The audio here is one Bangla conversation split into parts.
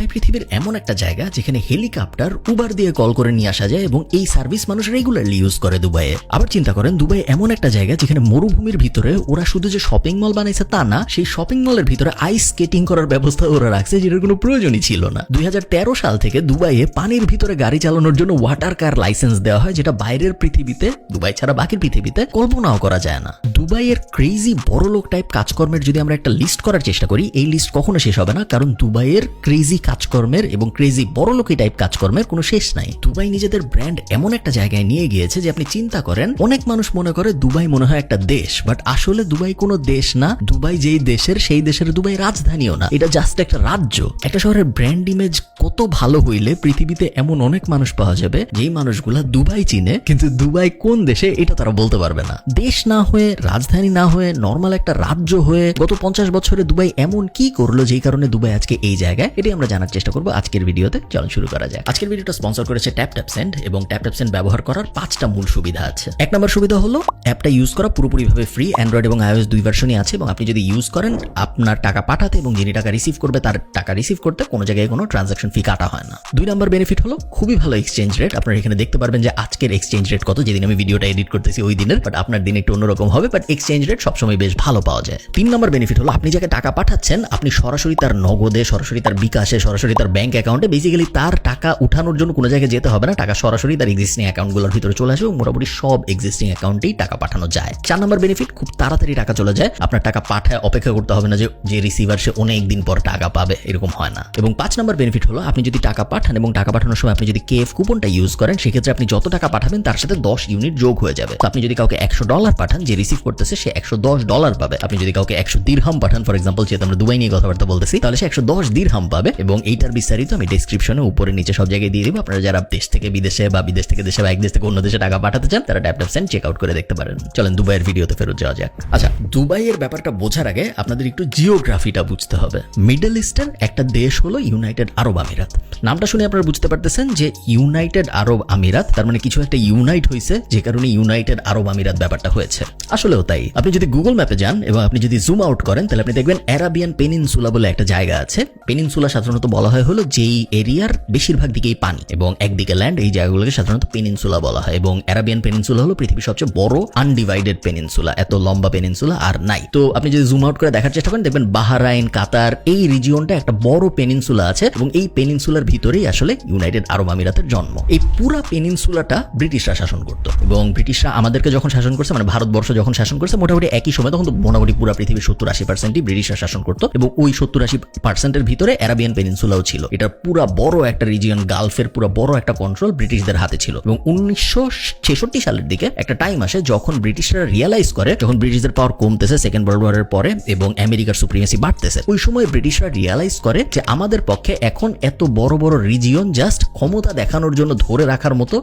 দুবাই পৃথিবীর এমন একটা জায়গা যেখানে হেলিকপ্টার উবার দিয়ে কল করে নিয়ে আসা যায় এবং এই সার্ভিস মানুষ রেগুলারলি ইউজ করে দুবাইয়ে। আবার চিন্তা করেন, দুবাই এমন একটা জায়গা যেখানে মরুভূমির ভিতরে ওরা শুধু যে শপিং মল বানাইছে তা না, সেই শপিং মলের ভিতরে আইস স্কেটিং করার ব্যবস্থা ওরা রাখছে, যেটার কোনো প্রয়োজনই ছিল না। 2013 সাল থেকে দুবাইয়ে পানির ভিতরে গাড়ি চালানোর জন্য ওয়াটার কার লাইসেন্স দেওয়া হয়, যেটা বাইরের পৃথিবীতে, দুবাই ছাড়া বাকি পৃথিবীতে কল্পনাও করা যায় না। দুবাইয়ের ক্রেজি বড়লোক টাইপ কাজকর্মের যদি আমরা একটা লিস্ট করার চেষ্টা করি, এই লিস্ট কখনো শেষ হবে না, কারণ দুবাইয়ের ক্রেজি কাজকর্মের এবং ক্রেজি বড়লোকি টাইপ কাজকর্মের কোনো শেষ নাই। দুবাই নিজেদের ব্র্যান্ড এমন একটা জায়গায় নিয়ে গিয়েছে যে আপনি চিন্তা করেন, অনেক মানুষ মনে করে দুবাই মনে হয় একটা দেশ, বাট আসলে দুবাই কোনো দেশ না। দুবাই যেই দেশের, সেই দেশের দুবাই রাজধানীও না, এটা জাস্ট একটা রাজ্য। একটা শহরের ব্র্যান্ড ইমেজ কত ভালো হইলে পৃথিবীতে এমন অনেক মানুষ পাওয়া যাবে যেই মানুষগুলা দুবাই চিনে, কিন্তু দুবাই কোন দেশে এটা তারা বলতে পারবে না। দেশ না হয়ে, রাজধানী না হয়ে, নর্মাল একটা রাজ্য হয়ে গত 50 বছরে দুবাই এমন কি করলো যেই কারণে দুবাই আজকে এই জায়গায়, এটাই আমরা জানার চেষ্টা করবো আজকের ভিডিওতে। চলুন শুরু করা যাক। আজকের ভিডিওটা স্পন্সর করেছে TapTapSend, এবং TapTapSend ব্যবহার করার 5টা মূল সুবিধা আছে। এক নম্বর সুবিধা হলো অ্যাপটা ইউজ করা পুরোপুরিভাবে ফ্রি। অ্যান্ড্রয়েড এবং iOS দুই ভার্সনই আছে, এবং আপনি যদি ইউজ করেন, আপনার টাকা পাঠাতে এবং যিনি টাকা রিসিভ করবে তার টাকা রিসিভ করতে কোনো জায়গায় কোনো ট্রানজাকশন ফি কাটা হয় না। 2 নম্বর বেনিফিট হলো খুবই ভালো এক্সচেঞ্জ রেট। আপনারা এখানে দেখতে পারবেন যে আজকের এক্সচেঞ্জ রেট কত, যেদিন আমি ভিডিওটা এডিট করতেছি ওই দিনের, বাট আপনার দিন একটু অন্যরকম হবে, বাট এক্সচেঞ্জ রেট সবসময় বেশ ভালো পাওয়া যায়। 3 নম্বর বেনিফিট হলো আপনি যাকে টাকা পাঠাচ্ছেন, আপনি সরাসরি তার নগদে, সরাসরি তার বিকাশে, সরাসরি তার ব্যাংক অ্যাকাউন্টে, বেসিক্যালি তার টাকা উঠানোর জন্য কোনো জায়গায় যেতে হবে না। টাকা সরাসরি তার এক্সিস্টিং অ্যাকাউন্টগুলোর ভিতরে চলে আসবে এবং মোটামুটি সব এক্সিস্টিং অ্যাকাউন্টেই টাকা পাঠানো যায়। 4 নম্বর বেনিফিট, খুব তাড়াতাড়ি টাকা চলে যায়। আপনার টাকা পাঠায় অপেক্ষা করতে হবে না যে রিসিভার সে অনেক দিন পর টাকা পাবে, এরকম হয় না। এবং 5 নম্বর বেনিফিট হলো আপনি যদি টাকা পাঠান এবং টাকা পাঠানোর সময় আপনি যদি KF কুপনটা ইউজ করেন, সেক্ষেত্রে আপনি যত টাকা পাঠাবেন তার সাথে 10 ইউনিট যোগ হয়ে যাবে। তো আপনি যদি কাউকে $100 পাঠান, যে রিসিভ করতেছে সে $110 পাবে। আপনি যদি কাউকে 100 দিরহাম পাঠান, ফর এক্সাম্পল, যেহেতু আমরা দুবাই নিয়ে কথাবার্তা বলতেছি, তাহলে সে 110 দিরহাম পাবে। এবং এইটার বিস্তারিত আমি ডেসক্রিপশনে উপরে নিচে সব জায়গায় দিয়ে দিব। আপনারা যারা দেশ থেকে বিদেশে বা বিদেশ থেকে দেশে বা এক দেশ থেকে অন্য দেশে টাকা পাঠাতে চান, তারা TapTapSend চেক আউট করে দেখতে পারেন। চলেন দুবাইয়ের ভিডিওতে ফেরত যাওয়া যাক। আচ্ছা, দুবাইয়ের ব্যাপারটা বোঝার আগে আপনাদের একটু জিওগ্রাফিটা বুঝতে হবে। মিডল ইস্টের একটা দেশ হলো ইউনাইটেড আরব আমিরাত। নামটা শুনে আপনারা বুঝতে পারতেছেন যে ইউনাইটেড আরব আমিরাত, তার মানে কিছু একটা ইউনাইট হয়েছে, যে কারণে ইউনাইটেড আরব আমিরাত ব্যাপারটা হয়েছে। আসলেও তাই। আপনি যদি গুগল ম্যাপে যান এবং আপনি যদি জুম আউট করেন, তাহলে আপনি দেখবেন অ্যারাবিয়ান পেনিনসুলা বলে একটা জায়গা আছে। পেনিনসুলা সাধারণত বলা হয় হলো যেই এরিয়ার বেশিরভাগ দিকেই পানি এবং একদিকে ল্যান্ড, এই জায়গাগুলোকে সাধারণত পেনিনসুলা বলা হয়। এবং অ্যারাবিয়ান পেনিনসুলা হলো পৃথিবীর সবচেয়ে বড় আনডিভাইডেড পেনিনসুলা। এত লম্বা পেনিনসুলা আর নাই। তো আপনি যদি জুম আউট করে দেখার চেষ্টা করেন, দেখবেন বাহরাইন, কাতার, এই রিজিয়নটা একটা বড় পেনিনসুলা আছে, এবং এই পেনিনসুলার ভিতরেই আসলে ইউনাইটেড আরব আমিরাতের জন্ম। এই পুরা পেনিনসুলাটা ব্রিটিশরা শাসন করতো, এবং ব্রিটিশরা আমাদেরকে যখন শাসন করছে, মানে ভারতবর্ষ যখন শাসন করছে, মোটামুটি একই সময়, তখন তো মোটামুটি পুরা পৃথিবীর 70-80% ব্রিটিশরা শাসন করতো, এবং ওই 70-80% ভিতরে অ্যারাবিয়ান পেনিনসুলাও ছিল। এটা পুরা বড় একটা রিজিয়ন, গালফের পুরা বড় একটা কন্ট্রোল ব্রিটিশদের হাতে ছিল। এবং 1966 সালের দিকে একটা টাইম আসে যখন ব্রিটিশরা রিয়েলাইজ করে, যখন ব্রিটিশদের পাওয়ার কমতেছে সেকেন্ড ওয়ার্ল্ড ওয়ারের পরে এবং আমেরিকার সুপ্রিমেসি বাড়তেছে, ওই সময় ব্রিটিশরা রিয়েলাইজ করে যে আমাদের পক্ষে এখন এত বড় বড় রিজিয়ন জাস্ট ক্ষমতা দেখানোর জন্য ধরে রাখার মতো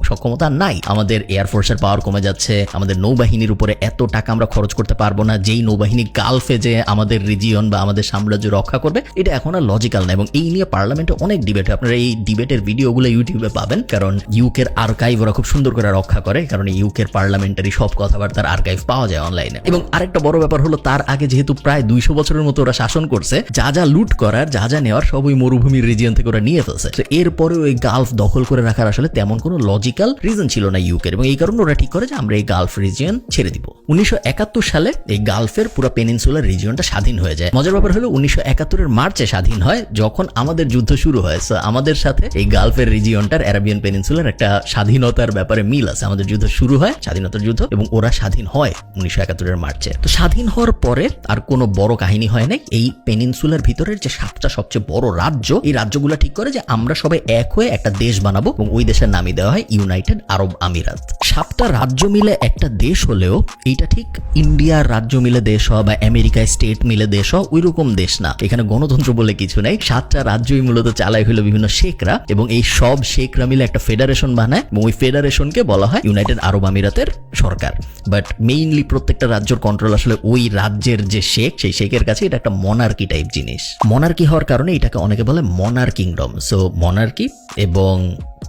সক্ষমতা নাই। আমাদের এয়ারফোর্সের পাওয়ার কমে যাচ্ছে, আমাদের নৌবাহিনীর উপরে এত টাকা আমরা খরচ করতে পারবো না, যেই নৌবাহিনী গালফে যে আমাদের রিজিয়ন বা আমাদের সাম্রাজ্য রক্ষা করবে, এটা এখন আর লজিক্যাল না। এবং এই নিয়ে পার্লামেন্টে অনেক ডিবেট হয়। আপনারা এই ডিবেটের ভিডিওগুলো ইউটিউবে পাবেন, কারণ ইউকের আর্কাইভ ওরা খুব সুন্দর করে রক্ষা করে, কারণ ইউকের পার্লামেন্টারি সব কথাবার্তার আর্কাইভ পাওয়া যায় অনলাইনে। এবং আরেকটা বড় ব্যাপার হলো, তার আগে যেহেতু প্রায় 200 বছরের মতো ওরা শাসন করছে, যা যা লুট করার, যা যা নেওয়ার সব ওই মরুভূমির রিজিয়ন থেকে ওরা নিয়ে ফেলছে। তো এরপরে ওই গালফ দখল করে রাখার আসলে তেমন কোনো লজিক্যাল রিজন ছিল না ইউকের, এবং এই কারণে ওরা ঠিক করে যে আমরা এই গালফ রিজিয়ন ছেড়ে দিব। 1971 সালে এই গালফের পুরো পেনিনসুলার রিজিয়নটা স্বাধীন হয়ে যায়। মজার ব্যাপার হলো 1971 মার্চে স্বাধীন হয়, যখন আমাদের যুদ্ধ শুরু হয়। আমাদের সাথে এই গালফের রিজিয়নটার, অ্যারাবিয়ান পেনিনসুলার একটা স্বাধীনতার ব্যাপারে মিল আছে। আমাদের যুদ্ধ শুরু হয়, স্বাধীনতার যুদ্ধ, এবং ওরা স্বাধীন হয় 1971 মার্চে। তো স্বাধীন হওয়ার পরে আর কোনো বড় কাহিনী হয় নাই। এই পেনিনসুলার ভিতরের যে 7টা সবচেয়ে বড় রাজ্য, এই রাজ্যগুলো ঠিক করে যে আমরা সবাই এক হয়ে একটা দেশ বানাবো, এবং ওই দেশের নামই দেওয়া হয় ইউনাইটেড আরব আমিরাত। 7টা রাজ্য মিলে একটা দেশ হলেও এইটা ঠিক ইন্ডিয়ার রাজ্য মিলে দেশ হয় বা আমেরিকায় স্টেট মিলে দেশ হয়, ওই রকম দেশ না। এখানে গণতন্ত্র বলে কিছু নাই। 7টা রাজ্যই মূলত চালাই হলো বিভিন্ন শেখরা, এবং এই সব শেখরা মিলে একটা ফেডারেশন বানায়, এবং ওই ফেডারেশনকে বলা হয় ইউনাইটেড আরব আমিরাতের সরকার। বাট মেইনলি প্রত্যেকটা রাজ্যের কন্ট্রোল আসলে ওই রাজ্যের যে শেখ, সেই শেখের কাছে। এটা একটা মনার্কি টাইপ জিনিস। মনার্কি হওয়ার কারণে এটাকে অনেকে বলে মনার কিংডম। সো মনার্কি এবং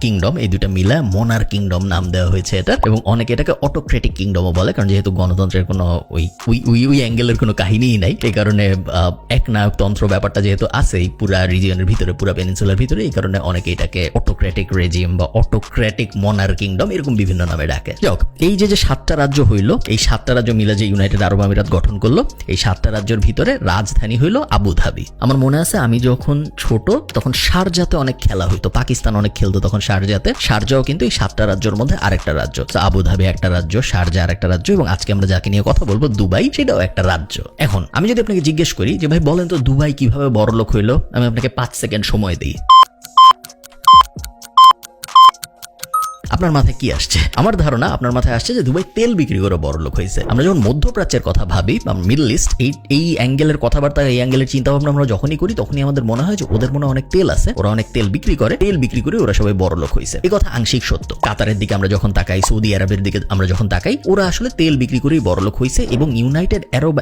কিংডম, এই দুইটা মিলে মোনার কিংডম নাম দেওয়া হয়েছে এটা। এবং অনেকে এটাকে অটোক্রেটিক কিংডমও বলে, কারণ যেহেতু গণতন্ত্রের কোনো ওই অ্যাঙ্গেলের কোনো কাহিনীই নাই, এই কারণে একনায়কতন্ত্র ব্যাপারটা যেহেতু আছেই পুরা রিজিয়নের ভিতরে, পুরা পেনিনসুলার ভিতরে, এই কারণে অনেকে এটাকে অটোক্রেটিক রেজিম বা অটোক্রেটিক মোনার কিংডম এরকম বিভিন্ন নামে ডাকে। যাক, এই যে 7টা রাজ্য হইলো, এই 7টা রাজ্য মিলে যে ইউনাইটেড আরব আমিরাত গঠন করলো, এই 7টা রাজ্যের ভিতরে রাজধানী হইলো আবুধাবি। আমার মনে আছে আমি যখন ছোট তখন শারজাতে অনেক খেলা হইতো, পাকিস্তান অনেক খেলতো তখন শারজাতে। শারজাও কিন্তু এই 7টা রাজ্যের মধ্যে আরেকটা রাজ্য। আবুধাবি একটা রাজ্য, শারজা আরেকটা রাজ্য, এবং আজকে আমরা যাকে নিয়ে কথা বলবো দুবাই, সেটাও একটা রাজ্য। এখন আমি যদি আপনাকে জিজ্ঞেস করি যে ভাই বলেন তো দুবাই কিভাবে বড়লোক হইলো, আমি আপনাকে 5 সেকেন্ড সময় দিই। আপনার মাথায় কি আসছে? আমার ধারণা আপনার মাথায় আসছে যে দুবাই তেল বিক্রি করে বড়লোক হয়েছে। আমরা যখন মধ্যপ্রাচ্যের কথা ভাবি বা মিডল ইস্ট, এই অ্যাঙ্গেলের কথাবার্তা, এই অ্যাঙ্গেলের চিন্তা ভাবনা আমরা যখনই করি তখনই আমাদের মনে হয় যে ওদের মনে অনেক তেল আছে, ওরা অনেক তেল বিক্রি করে ওরা সবাই বড়লোক হয়েছে। এই কথা আংশিক সত্য। কাতারের দিকে আমরা যখন তাকাই, সৌদি আরবের দিকে আমরা যখন তাকাই, ওরা আসলে তেল বিক্রি করেই বড়লোক হয়েছে। এবং ইউনাইটেড আরব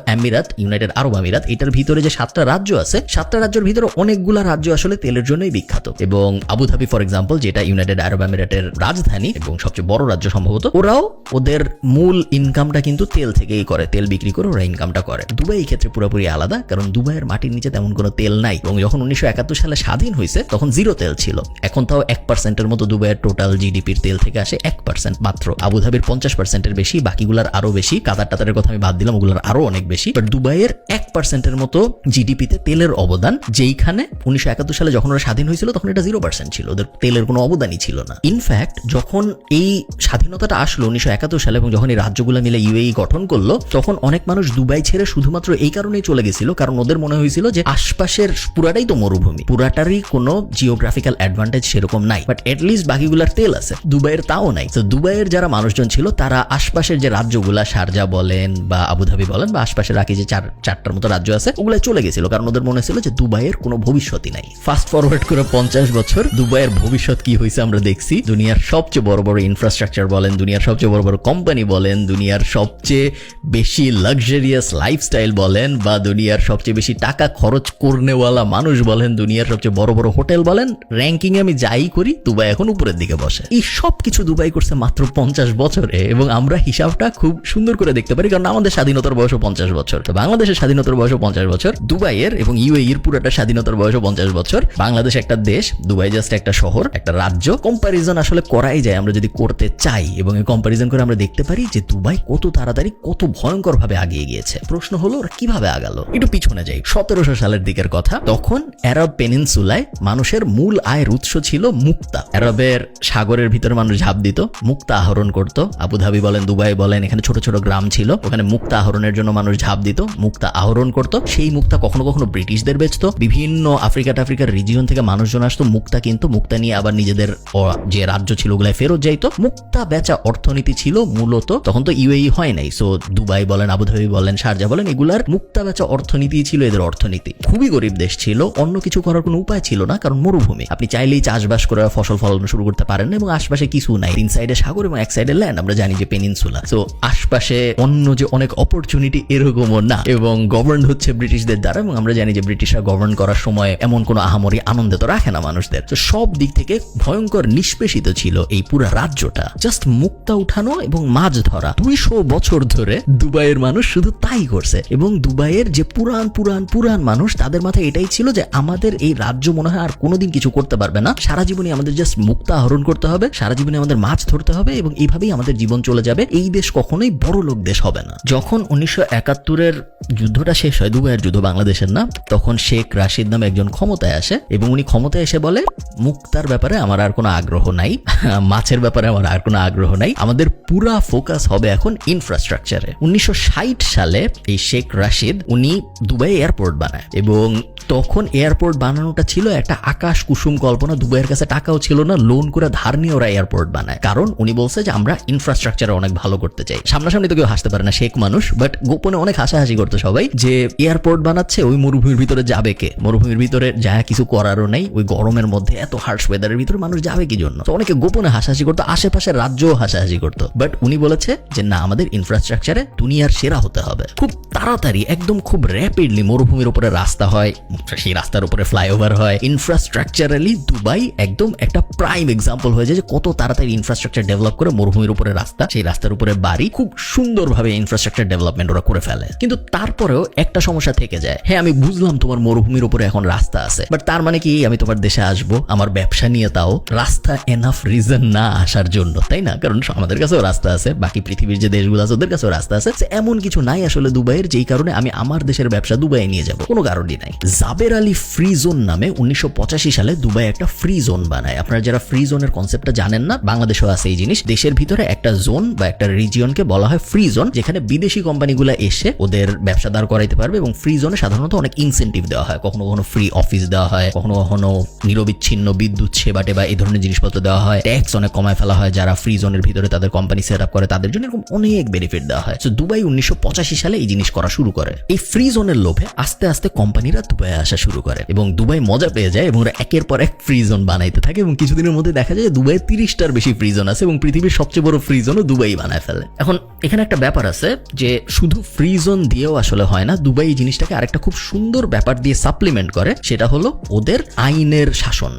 আমিরাত এটার ভিতরে যে 7টা রাজ্য আছে, 7টা রাজ্যের ভিতরে অনেকগুলা রাজ্য আসলে তেলের জন্যই বিখ্যাত। এবং আবুধাবি ফর এক্সাম্পল, যেটা ইউনাইটেড আরব আমিরাতের রাজধানী এবং সবচেয়ে বড় রাজ্য সম্ভবত, ওরাও ওদের মূল ইনকামটা কিন্তু তেল থেকেই করে, তেল বিক্রি করে ওরা ইনকামটা করে। দুবাই এই ক্ষেত্রে পুরোপুরি আলাদা, কারণ দুবাইয়ের মাটির নিচে তেমন কোনো তেল নাই। এবং যখন 1971 সালে স্বাধীন হয়েছে তখন 0 তেল ছিল। এখন তাও 1%-এর মতো দুবাইয়ের টোটাল জিডিপির তেল থেকে আসে 1% মাত্র। আবুধাবির 50%-এর বেশি, বাকিগুলার আরো বেশি। টাতারের কথা আমি বাদ দিলাম, ওগুলার আরো অনেক বেশি। বাট দুবাইয়ের 1%-এর মতো জিডিপিতে তেলের অবদান, যেইখানে 1971 সালে যখন ওরা স্বাধীন হয়েছিল তখন এটা 0% ছিল, ওদের তেলের কোনো অবদানই ছিল না। ইনফ্যাক্ট যখন এই স্বাধীনতাটা আসলো 1971 সালে এবং যখন এই রাজ্যগুলো মিলে ইউএই গঠন করলো, তখন অনেক মানুষ দুবাই ছেড়ে শুধুমাত্র এই কারণেই চলে গেছিল, কারণ ওদের মনে হয়েছিল যে আশপাশের পুরাটাই তো মরুভূমি, পুরাটারই কোনো জিওগ্রাফিক্যাল অ্যাডভান্টেজ সেরকম নাই, বাট এটলিস্ট বাকিগুলার তেল আছে। দুবাইয়ের তাও নাই। তো দুবাইয়ের যারা মানুষজন ছিল তারা আশপাশের যে রাজ্যগুলা, শারজা বলেন বা আবুধাবি বলেন বা আশপাশের বাকি যে 4টার মতো রাজ্য আছে, ওগুলা চলে গেছিল, কারণ ওদের মনে ছিল যে দুবাইয়ের কোনো ভবিষ্যৎই নাই। ফাস্ট ফরওয়ার্ড করে 50 বছর দুবাইয়ের ভবিষ্যৎ কি হয়েছে আমরা দেখছি। দুনিয়ার সবচেয়ে বড় বড় ইনফ্রাস্ট্রাকচার বলেন, দুনিয়ার সবচেয়ে বড় বড় কোম্পানি বলেন, দুনিয়ার সবচেয়ে বেশি লাক্সারিয়াস লাইফস্টাইল বলেন, বা দুনিয়ার সবচেয়ে বেশি টাকা খরচ করনেওয়ালা মানুষ বলেন, দুনিয়ার সবচেয়ে বড় বড় হোটেল বলেন, র্যাঙ্কিং এ আমি যাই করি দুবাই এখন উপরের দিকে বসে। এই সব কিছু দুবাই করছে মাত্র 50 বছরে। এবং আমরা হিসাবটা খুব সুন্দর করে দেখতে পারি, কারণ আমাদের স্বাধীনতার বয়সও 50 বছর, তো বাংলাদেশের স্বাধীনতার বয়সও 50 বছর, দুবাইয়ের এবং ইউএইর পুরোটা স্বাধীনতার বয়সও 50 বছর। বাংলাদেশ একটা দেশ, দুবাই জাস্ট একটা শহর, একটা রাজ্য। কম্প্যারিজন আসলে করাই যায় আমরা যদি করতে চাই, এবং এই কম্প্যারিজন করে আমরা দেখতে পারি যে দুবাই কত তাড়াতাড়ি, কত ভয়ঙ্কর ভাবে আগিয়ে গিয়েছে। প্রশ্ন হলো ওরা কিভাবে আগালো। একটু পিছনে যাই, 1700 সালের দিকের কথা। তখন আরব পেনিনসুলায় মানুষের মূল আয়ের উৎস ছিল মুক্তা। আরবের সাগরের ভিতরে মানুষ ঝাঁপ দিত, মুক্তা আহরণ করত। আবুধাবি বলেন, দুবাই বলেন, এখানে ছোট ছোট গ্রাম ছিল, ওখানে মুক্তা আহরণের জন্য মানুষ ঝাঁপ দিত, মুক্তা আহরণ করত। সেই মুক্তা কখনো কখনো ব্রিটিশদের বেচত, বিভিন্ন আফ্রিকার রিজিয়ন থেকে মানুষজন আসতো মুক্তা, কিন্তু মুক্তা নিয়ে আবার নিজেদের যে রাজ্য ছিল ওগুলায় ফেরত যাইতো। মুক্তা বেচা অর্থনীতি ছিল মূলত, তখন তো ইউএই হয় নাই, সো দুবাই বলেন, আবুধাবি বলেন, শারজা বলেন, এগুলার মুক্তা বেচা অর্থনীতি ছিল এদের অর্থনীতি। খুবই গরিব দেশ ছিল, অন্য কিছু করার কোনো উপায় ছিল না, কারণ মরুভূমি। আপনি চাইলেই চাষবাস করে ফসল ফলানো শুরু করতে পারেন না, এবং আশপাশে কিছু নাই, 3 সাইডে সাগর এবং 1 সাইডে ল্যান্ড, আমরা জানি যে পেনিনসুলা। সো আশপাশে অন্য যে অনেক অপরচুনিটি এরকমও না, এবং গভর্ন হচ্ছে ব্রিটিশদের দ্বারা, এবং আমরা জানি যে ব্রিটিশরা গভর্ন করার সময় এমন কোনো আহামরি আনন্দ তো রাখে না মানুষদের। তো সব দিক থেকে ভয়ঙ্কর নিষ্পেষিত ছিল এই পুরো রাজ্যটা। জাস্ট মুক্তা উঠানো এবং মাছ ধরা, 200 বছর ধরে দুবাইয়ের মানুষ শুধু তাই করছে। এবং দুবাইয়ের যে পুরান মানুষ, তাদের মাথায় এটাই ছিল যে আমাদের এই রাজ্য মনে হয় আর কোনোদিন কিছু করতে পারবে না, সারা জীবনই আমাদের জাস্ট মুক্তা আহরণ করতে হবে, সারা জীবনে আমাদের মাছ ধরতে হবে, এবং এইভাবেই আমাদের জীবন চলে যাবে। এই দেশ কখনোই বড় লোক দেশ হবে না। যখন 1971-এর যুদ্ধটা শেষ হয়, দুবাইয়ের যুদ্ধ, বাংলাদেশের না, তখন শেখ রাশিদ নামে একজন ক্ষমতায় আসে, এবং উনি ক্ষমতায় এসে বলে মুক্তার ব্যাপারে আমার আর কোনো আগ্রহ নাই, মাছের ব্যাপারে আমার আর কোনো আগ্রহ নাই, আমাদের পুরা ফোকাস হবে এখন ইনফ্রাস্ট্রাকচারে। 1960 সালে এই শেখ রাশিদ উনি দুবাই এয়ারপোর্ট বানায়, এবং তখন এয়ারপোর্ট বানানোটা ছিল একটা আকাশ কুসুম কল্পনা। দুবাইয়ের কাছে টাকাও ছিল না, লোন করে ধার নিয়ে ওরা এয়ারপোর্ট বানায়, কারণ উনি বলছে যে আমরা ইনফ্রাস্ট্রাকচারে অনেক ভালো করতে চাই। সামনাসামনি তো কেউ হাসতে পারে না, শেখ মানুষ, বাট গোপনে অনেক হাসাহাসি করতো সবাই যে এয়ারপোর্ট বানাচ্ছে, ওই মরুভূমির ভিতরে যাবে কে, মরুভূমির ভিতরে যা কিছু করারও নেই, ওই গরমের মধ্যে এত হার্শ ওয়েদারের ভিতরে মানুষ যাবে কি জন্য। তো অনেকে গোপনে হাসাহাসি করতো, আশেপাশের রাজ্যও হাসাহাসি করতো। বাট উনি বলেছে যে না, আমাদের ইনফ্রাস্ট্রাকচারে দুনিয়ার সেরা হতে হবে। খুব তাড়াতাড়ি, একদম খুব র্যাপিডলি মরুভূমির উপরে রাস্তা হয়, সেই রাস্তার উপরে ফ্লাইওভার হয়। ইনফ্রাস্ট্রাকচারালি দুবাই একদম একটা প্রাইম এক্সাম্পল হয়ে যায় যে কত তাড়াতাড়ি ইনফ্রাস্ট্রাকচার ডেভেলপ করে মরুভূমির উপরে রাস্তা, সেই রাস্তার উপরে বাড়ি, খুব সুন্দরভাবে ইনফ্রাস্ট্রাকচার ডেভেলপমেন্ট ওরা করে ফেলে। কিন্তু তারপরেও একটা সমস্যা থেকে যায়। হ্যাঁ, আমি বুঝলাম তোমার মরুভূমির উপরে এখন রাস্তা আছে, বাট তার মানে কি আমি তোমার দেশে আসবো আমার ব্যবসা নিয়ে? তাও রাস্তা এনাফ রিজন না আসার জন্য, তাই না? কারণ আমাদের কাছেও রাস্তা আছে, বাকি পৃথিবীর যে দেশগুলো আছে ওদের কাছেও রাস্তা আছে। এমন কিছু নাই আসলে দুবাইয়ের যেই কারণে আমি আমার দেশের ব্যবসা দুবাইয়ে নিয়ে যাব, কোনো কারণই নাই। জাবের আলী ফ্রি জোন নামে 1985 সালে দুবাই একটা ফ্রি জোন বানায়। আপনারা যারা ফ্রি জোনের কনসেপ্টটা জানেন না, বাংলাদেশেও আছে এই জিনিস। দেশের ভিতরে একটা জোন বা একটা রিজিয়নকে বলা হয় ফ্রি জোন, যেখানে বিদেশি কোম্পানিগুলো এসে ওদের ব্যবসা দাঁড় করাইতে পারবে। এবং ফ্রি জোনে সাধারণত অনেক ইনসেন্টিভ দেওয়া হয়, কখনো কখনো ফ্রি অফিস দেওয়া হয়, কখনো কখনো নিরবিচ্ছিন্ন বিদ্যুৎ সেবা টেবা এই ধরনের জিনিসপত্র দেওয়া হয়, ট্যাক্স অনেক কমায় ফেলা হয়। যারা ফ্রি জোনের ভিতরে তাদের কোম্পানি সেট আপ করে তাদের জন্য এরকম অনেক বেনিফিট দেওয়া হয়। তো দুবাই 1985 সালে এই জিনিস করা শুরু করে। এই ফ্রি জোনের লোভে আস্তে আস্তে কোম্পানিরা দুবাইয়ে আসা শুরু করে এবং দুবাই মজা পেয়ে যায় এবং ওরা একের পর এক ফ্রি জোন বানাইতে থাকে। এবং কিছুদিনের মধ্যে দেখা যায় দুবাইয়ে 30টার বেশি ফ্রি জোন আছে এবং পৃথিবীর সবচেয়ে বড় ফ্রি জোনও দুবাই বানায় ফেলে। এখন এখানে একটা ব্যাপার আছে যে শুধু ফ্রি জোন দিয়েও আসলে হয় না। দুবাই এই জিনিসটাকে আরেকটা খুব সুন্দর ব্যাপার দিয়ে সাপ্লিমেন্ট করে, সেটা হলো ওদের আইনের শাসন।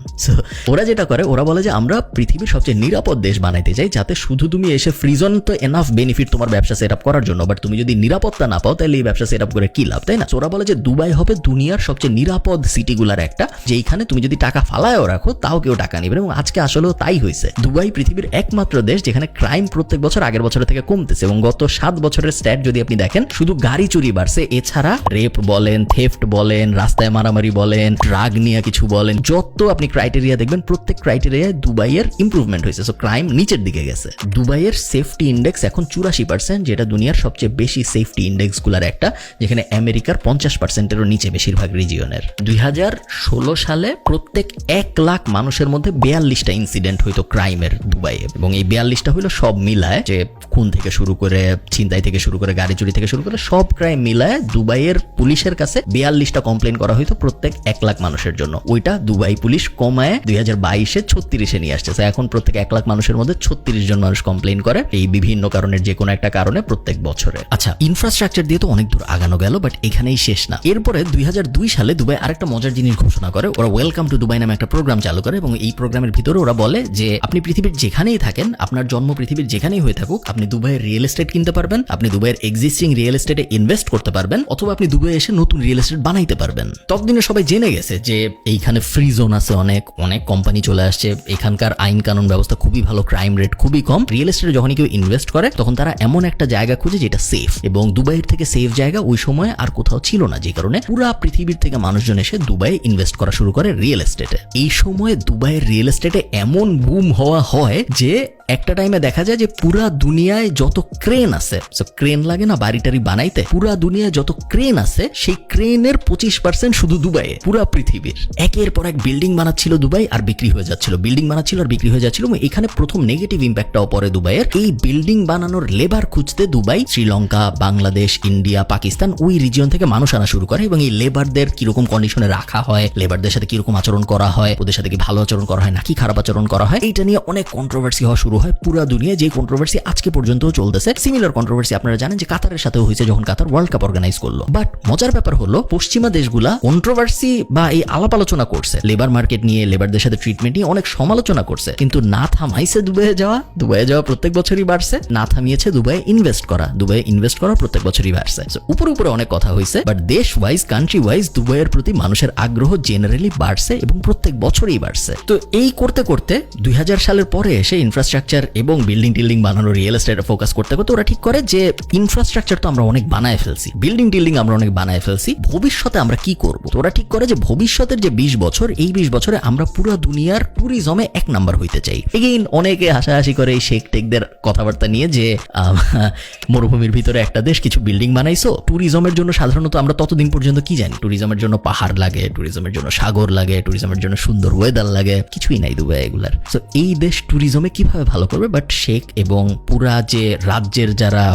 ওরা যেটা করে, ওরা বলে যে আমরা পৃথিবীর সবচেয়ে নিরাপদ দেশ বানাইতে চাই, যাতে শুধু তুমি এসে ফ্রি জোন তো এনাফ বেনিফিট তোমার ব্যবসা সেট আপ করার জন্য, বাট তুমি যদি নিরাপত্তা না পাও তাহলে এই ব্যবসা সেট আপ করে কি লাভ, তাই না? ওরা বলে যে দুবাই হবে দুনিয়ার সবচেয়ে নিরাপদ সিটিগুলার একটা, যেখানে তুমি যদি টাকা ফালায়ও রাখো তাও কেউ টাকা নেবে। এবং আজকে আসলেও তাই হয়েছে। দুবাই পৃথিবীর একমাত্র দেশ যেখানে ক্রাইম প্রত্যেক বছর আগের বছরের থেকে কমতেছে এবং গত 7 বছরের স্ট্যাট যদি আপনি দেখেন, শুধু গাড়ি চুরি বাড়ছে, এছাড়া রেপ বলেন, থেফট বলেন, রাস্তায় মারামারি বলেন, ড্রাগ নিয়ে কিছু বলেন, যত আপনি ক্রাইটেরিয়া দেখবেন প্রত্যেক ক্রাইটেরিয়ায় দুবাইয়ের ইমপ্রুভমেন্ট হয়েছে। সো ক্রাইম নিচের দিকে গেছে। দুবাইয়ের সেফটি ইন্ডেক্স এখন 84%, যেটা দুনিয়ার সবচেয়ে বেশি সেফটি ইন্ডেক্স গুলার একটা, যেখানে আমেরিকার 50%-এরও নিচে বেশিরভাগ রিজিয়নের। 2016 সালে প্রত্যেক 1 লাখ মানুষের মধ্যে 42টা ইনসিডেন্ট হইতো ক্রাইমের দুবাইয়ে। এবং এই 42টা হইলো সব মিলায়, যে খুন থেকে শুরু করে, ছিনতাই থেকে শুরু করে, গাড়ি চুরি থেকে শুরু করে সব ক্রাইম মিলায় দুবাইয়ের পুলিশের কাছে 42টা কমপ্লেন করা হইতো প্রত্যেক 1 লাখ মানুষের জন্য। ওইটা দুবাই পুলিশ কমায় 2022-এ 36-এ নিয়ে আসছে। এখন প্রত্যেক 1 লাখ মানুষের মধ্যে 36 জন মানুষ কমপ্লেন করে এই বিভিন্ন কারণের যে কোনো একটা কারণে প্রত্যেক বছরে। আচ্ছা, ইনফ্রাস্ট্রাকচার দিয়ে তো অনেক দূর আগানো গেল, বাট এখানেই শেষ না। এরপরে 2002 সালে দুবাই আরেকটা মজার জিনিস ঘোষণা করে। ওরা ওয়েলকাম টু দুবাই নামে একটা প্রোগ্রাম চালু করে এবং এই প্রোগ্রামের ভিতরে ওরা বলে যে আপনি পৃথিবীর যেখানেই থাকেন, আপনার জন্ম পৃথিবীর যেখানেই হয়ে থাকুক, আপনি দুবাইয়ের রিয়েল এস্টেট কিনতে পারবেন, আপনি দুবাইয়ের এক্সিস্টিং রিয়েল এস্টেটে ইনভেস্ট করতে পারবেন, অথবা আপনি দুবাই এসে নতুন রিয়েল এস্টেট বানাইতে পারবেন। ততদিনে সবাই জেনে গেছে যে এইখানে ফ্রি জোন আছে, অনেক অনেক কোম্পানি চলে আসছে, এখানকার আইন কানুন ব্যবস্থা খুবই ভালো, ক্রাইম রেট খুবই কম। রিয়েল এস্টেটে যখন কেউ ইনভেস্ট করে তখন তারা এমন একটা জায়গা খুঁজে যেটা সেফ, এবং দুবাইয়ের থেকে সেফ জায়গা ওই সময় আর কোথাও ছিল না, যে কারণে পুরা পৃথিবীর থেকে মানুষজন এসে দুবাইয়ে ইনভেস্ট করা শুরু করে রিয়েল এস্টেটে। এই সময় দুবাইয়ের রিয়েল এস্টেটে এমন বুম হওয়া হয় যে একটা টাইমে দেখা যায় যে পুরা দুনিয়ায় যত ক্রেন আছে, ক্রেন লাগে না বাড়িটারি বানাইতে, পুরা দুনিয়ায় যত ক্রেন আছে সেই ক্রেনের 25% শুধু দুবাইয়ে। পুরা পৃথিবীর একের পর এক বিল্ডিং বানাচ্ছিল দুবাই আর বিক্রি হয়ে যাচ্ছিল, বিল্ডিং বানাচ্ছিল আর বিক্রি হয়ে যাচ্ছিল। এবং এখানে প্রথম নেগেটিভ ইম্প্যাক্টটাও পড়ে দুবাইয়ের। এই বিল্ডিং বানানোর লেবার খুঁজতে দুবাই শ্রীলঙ্কা, বাংলাদেশ, ইন্ডিয়া, পাকিস্তান ওই রিজিয়ন থেকে মানুষ আনা শুরু করে। এবং এই লেবারদের কিরকম কন্ডিশনে রাখা হয়, লেবারদের সাথে কিরকম আচরণ করা হয়, ওদের সাথে কি ভালো আচরণ করা হয় নাকি খারাপ আচরণ করা হয়, এইটা নিয়ে অনেক কন্ট্রোভার্সি হওয়া শুরু হয় পুরা দুনিয়ায়। যে কন্ট্রোভার্সি আজকে পর্যন্ত চলতেছে। সিমিলার কন্ট্রোভার্সি আপনারা জানেন যে কাতারের সাথেও হয়েছে যখন কাতার ওয়ার্ল্ড কাপ অর্গানাইজ করলো। বাট মজার ব্যাপার হলো পশ্চিমা দেশগুলা কন্ট্রোভার্সি বা এই আলাপ আলোচনা করছে লেবার মার্কেট নিয়ে, লেবারদের সাথে ট্রিটমেন্ট নিয়ে অনেক সমালোচনা করছে, কিন্তু না থামাইছে দুবাইয়ে যাওয়া প্রত্যেক বছরই বাড়ছে, না থামিয়েছে দুবাইয়ে ইনভেস্ট করা প্রত্যেক বছরই বাড়ছে। উপরে অনেক কথা হয়েছে, বাট দেশ ওয়াইজ, কান্ট্রি ওয়াইজ দুবাইয়ের প্রতি মানুষের আগ্রহ জেনারেলি বাড়ছে এবং প্রত্যেক বছরই বাড়ছে। তো এই করতে করতে 2000 সালের পরে এসে ইনফ্রাস্ট্রাকচার এবং বিল্ডিং টিল্ডিং বানানোর রিয়েল এস্টেটে ফোকাস করতে করতে ওরা ঠিক করে যে ইনফ্রাস্ট্রাকচার তো আমরা অনেক বানায় ফেলছি, বিল্ডিং টিল্ডিং আমরা অনেক বানায় ফেলছি, ভবিষ্যতে আমরা কি করব? তো ওরা ঠিক করে যে ভবিষ্যতের যে 20 বছর, এই 20 বছরে আমরা পুরো দুনিয়ার ট্যুরিজমে 1 নাম্বার হইতে চাই। এগেইন অনেকে হাসাহাসি করে এই শেখ টেকদের কথাবার্তা নিয়ে যে মরুভূমির ভিতরে একটা দেশ কিছু বিল্ডিং বানাইছো। ট্যুরিজমের জন্য সাধারণত আমরা ততদিন পর্যন্ত কি জানি? ট্যুরিজমের জন্য পাহাড় লাগে, ট্যুরিজমের জন্য সাগর লাগে, ট্যুরিজমের জন্য সুন্দর ওয়েদার লাগে, কিছুই নাই দুবাই এগুলার। সো এই দেশ ট্যুরিজমে কিভাবে ভালো করবে, বাট শেখ এবং পুরা যে রাজ্যের যারা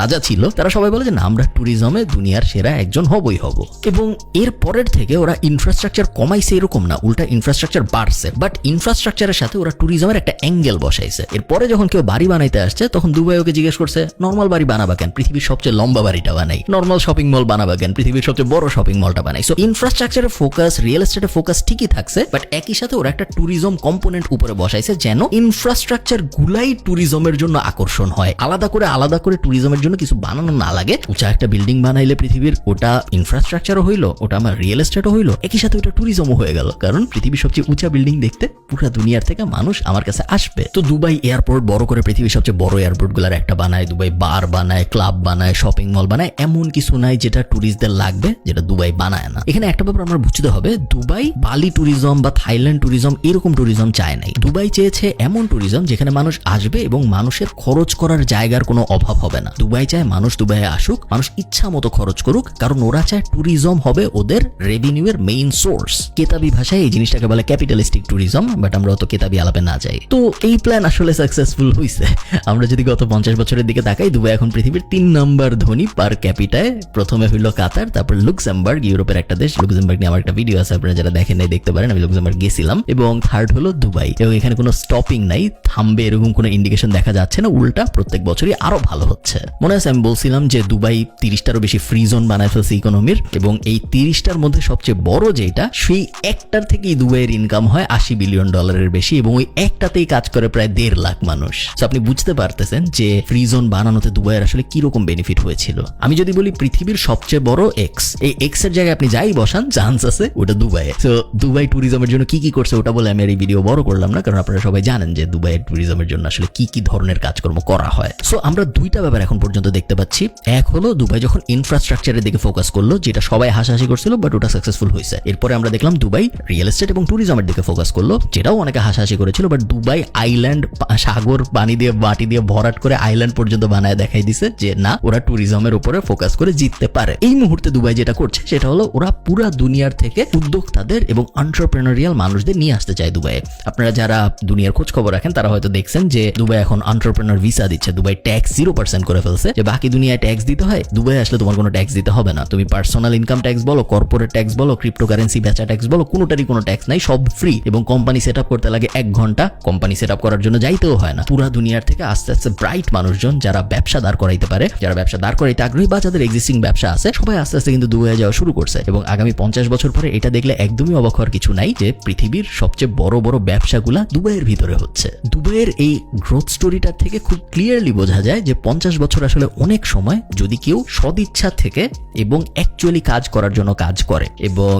রাজা ছিল তারা সবাই বলে যে না, আমরা ট্যুরিজমে দুনিয়ার সেরা একজন হবই হব। এবং এর পরের থেকে ওরা ইনফ্রাস্ট্রাকচার কমাইছে এরকম না, উল্টা ইনফ্রাস্ট্রাকচার বাড়ছে, বাট ইনফ্রাস্ট্রাকচারের সাথে ওরা ট্যুরিজমের একটা অ্যাঙ্গেল বসাইছে। এরপরে যখন কেউ বাড়ি বানাইতে আসছে তখন দুবাই ওকে জিজ্ঞেস করছে, নর্মাল বাড়ি বানাবা কেন, পৃথিবীর সবচেয়ে লম্বা বাড়িটা বানাই। নর্মাল শপিং মল বানাবা কেন, পৃথিবীর সবচেয়ে বড় শপিং মলটা বানাই। সো ইনফ্রাস্ট্রাকচারের ফোকাস, রিয়েল এস্টেটের ফোকাস ঠিকই থাকছে, বাট একই সাথে ওরা একটা ট্যুরিজম কম্পোনেন্ট উপরে বসাইছে যেন ইনফ্রাস্ট্রাকচার গুলাই ট্যুরিজমের জন্য আকর্ষণ হয়। আলাদা করে ট্যুরিজমের জন্য কিছু বানানো না লাগে। উঁচা একটা বিল্ডিং বানাইলে পৃথিবীর, ওটা ইনফ্রাস্ট্রাকচারও হইলো, ওটা আমার রিয়েল এস্টেটও হইলো, একই সাথে ওটা ট্যুরিজমও হয়ে গেল। কারণ পৃথিবীর সবচেয়ে উঁচা বিল্ডিং দেখতে পুরো দুনিয়ার থেকে মানুষ আমার কাছে আসবে। তো দুবাই এয়ারপোর্ট বড় করে পৃথিবীর সবচেয়ে বড় এয়ারপোর্ট গুলার একটা বানায়, দুবাই বার বানায়, ক্লাব বানায়, শপিং মল বানায়। এমন কিছু নাই যেটা ট্যুরিস্টদের লাগবে যেটা দুবাই বানায় না। এখানে একটা ব্যাপার আমরা বুঝতে হবে, দুবাই বালি ট্যুরিজম বা থাইল্যান্ড ট্যুরিজম এরকম ট্যুরিজম চায় নাই। দুবাই চেয়েছে এমন ট্যুরিজম যেখানে মানুষ আসবে এবং মানুষের খরচ করার জায়গার কোনো অভাব হবে না। দুবাই চায় মানুষ দুবাইয়ে আসুক, মানুষ ইচ্ছা মতো খরচ করুক, কারণ ওরা চায় ট্যুরিজম হবে ওদের রেভিনিউ এর মেইন সোর্স। কেতাবি ভাষায় এই জিনিসটাকে বলে ক্যাপিটালিস্টিক ট্যুরিজম, বাট আমরা অত কেতাবি আলাপে না যাই। তো এই প্ল্যান আসলে সাকসেসফুল হইছে। আমরা যদি গত 50 বছরের দিকে তাকাই, দুবাই এখন পৃথিবীর 3 নম্বর ধনী পার ক্যাপিটায়। প্রথমে হইল কাতার, তারপর লুক্সেমবার্গ, ইউরোপের একটা দেশ। লুক্সেমবার্গ নিয়ে আমার একটা ভিডিও আছে, আপনারা যারা দেখেন নাই দেখতে পারেন, আমি লুক্সেমবার্গ গেছিলাম। এবং থার্ড হলো দুবাই, এবং এখানে কোনো স্টপিং নাই, থামবে এরকম কোনো ইন্ডিকেশন দেখা যাচ্ছে না, উল্টা প্রত্যেক বছরই আরো ভালো হচ্ছে। মনে আছে আমি বলছিলাম যে দুবাই 30টারও বেশি ফ্রি জোন বানায় ফেলছে ইকোনমির, এবং এই 30টার মধ্যে সবচেয়ে বড় যেটা, সেই একটার থেকেই দুবাইয়ের ইনকাম হয় $80 বিলিয়ন বেশি, এবং ওই একটাতেই কাজ করে প্রায় 1.5 লাখ মানুষ। তো আপনি বুঝতে পারতেছেন যে ফ্রি জোন বানানোতে দুবাইয়ের আসলে কিরকম বেনিফিট হয়েছিল। আমি যদি বলি পৃথিবীর সবচেয়ে বড় এক্স, এই এক্স এর জায়গায় আপনি যাই বসান চান্স আছে ওটা দুবাইয়ে। তো দুবাই ট্যুরিজমের জন্য কি কি করছে ওটা বলে আমি আর এই ভিডিও বড় করলাম না, কারণ আপনারা সবাই জানেন যে দুবাইয়ের ট্যুরিজমের জন্য আসলে কি কি ধরনের কাজকর্ম করা হয়। সো আমরা দুইটা ব্যাপার এখন পর্যন্ত দেখতে পাচ্ছি। এক হলো দুবাই যখন ইনফ্রাস্ট্রাকচারের দিকে ফোকাস করলো, যেটা সবাই হাসাহাসি করছিল, বাট ওটা সাকসেসফুল হয়েছে। এরপরে আমরা দেখলাম দুবাই রিয়েল এস্টেট এবং ট্যুরিজমের দিকে ফোকাস করলো, যেটাও অনেকে হাসাহাসি করেছিল, বাট দুবাই আইল্যান্ড, সাগর পানি দিয়ে মাটি দিয়ে ভরাট করে আইল্যান্ড পর্যন্ত বানায় দেখাই দিছে যে না, ওরা ট্যুরিজমের উপরে ফোকাস করে জিততে পারে। এই মুহূর্তে দুবাই যেটা করছে সেটা হলো ওরা পুরা দুনিয়ার থেকে উদ্যোক্তাদের এবং এন্টারপ্রেনারিয়াল মানুষদের নিয়ে আসতে চায় দুবাইয়ে। আপনারা যারা দুনিয়ার খোঁজ খবর রাখেন তারা হয়তো দেখছেন যে দুবাই এখন এন্টারপ্রেনার ভিসা দিচ্ছে। দুবাই ট্যাক্স 0% করে ফেলছে, যে বাকি দুনিয়ায় ট্যাক্স দিতে হয়, দুবাই আসলে তোমার কোনো ট্যাক্স দিতে হবে না। তুমি পার্সোনাল ইনকাম ট্যাক্স বলো, কর্পোরেট ট্যাক্স বলো, ক্রিপ্টোকারেন্সি বেচা ট্যাক্স বলো, কোনোটারই কোনো ট্যাক্স নাই, সব ফ্রি। এবং কোম্পানি সেট আপ করতে লাগে 1 ঘন্টা, কোম্পানি সেট আপ করার জন্য যাইতেও হয় না। পুরা দুনিয়ার থেকে আস্তে আস্তে ব্রাইট মানুষজন যারা ব্যবসা দাঁড় করাইতে পারে, যারা ব্যবসা দাঁড় করাইতে আগ্রহী বা যাদের এক্সিস্টিং ব্যবসা আছে, সবাই আস্তে আস্তে কিন্তু দুবাইয়ে যাওয়া শুরু করছে। এবং আগামী 50 বছর পরে এটা দেখলে একদমই অবাক হওয়ার কিছু নাই যে পৃথিবীর সবচেয়ে বড় বড় ব্যবসাগুলা দুবাইয়ের ভিতরে হচ্ছে। দুবাইয়ের এই গ্রোথ স্টোরিটা থেকে খুব ক্লিয়ারলি বোঝা যায় যে 50 বছর আসলে অনেক সময়, যদি কেউ সদিচ্ছা থেকে এবং অ্যাকচুয়ালি কাজ করার জন্য কাজ করে। এবং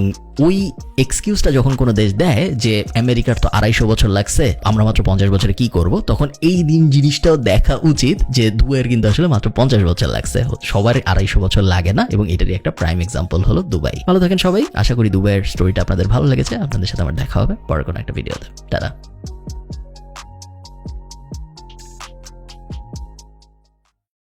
ওই এক্সকিউজটা যখন কোনো দেশ দেয় যে আমেরিকার তো 250 বছর লাগছে, আমরা মাত্র 50 বছরে কি করব, তখন এই জিনিসটাও দেখা উচিত যে দুবাইয়ের কিন্তু আসলে মাত্র 50 বছর লাগছে, সবার 250 বছর লাগে না। এবং এটারই একটা প্রাইম এক্সাম্পল হলো দুবাই। ভালো থাকেন সবাই, আশা করি দুবাইয়ের স্টোরিটা আপনাদের ভালো লেগেছে। আপনাদের সাথে আমার দেখা হবে পরের কোনো একটা ভিডিওতে। টাটা।